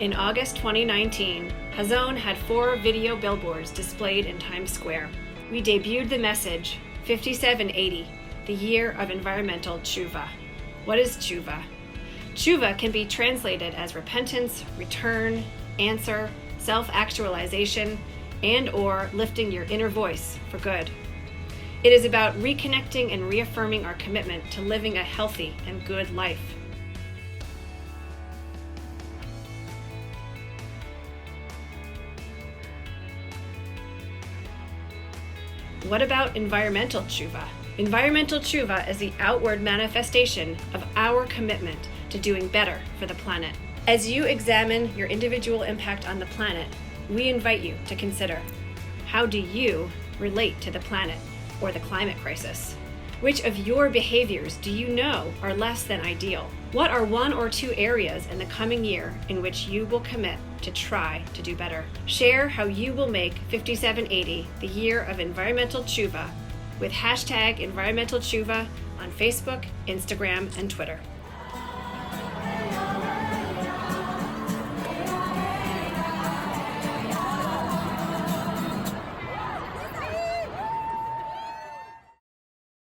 In August 2019, Hazon had 4 video billboards displayed in Times Square. We debuted the message, 5780, the year of environmental Teshuva. What is Teshuva? Teshuva can be translated as repentance, return, answer, self-actualization, and/or lifting your inner voice for good. It is about reconnecting and reaffirming our commitment to living a healthy and good life. What about environmental Teshuva? Environmental Teshuva is the outward manifestation of our commitment to doing better for the planet. As you examine your individual impact on the planet, we invite you to consider, how do you relate to the planet or the climate crisis? Which of your behaviors do you know are less than ideal? What are 1 or 2 areas in the coming year in which you will commit to try to do better? Share how you will make 5780 the year of environmental Teshuva with #EnvironmentalTeshuva on Facebook, Instagram, and Twitter.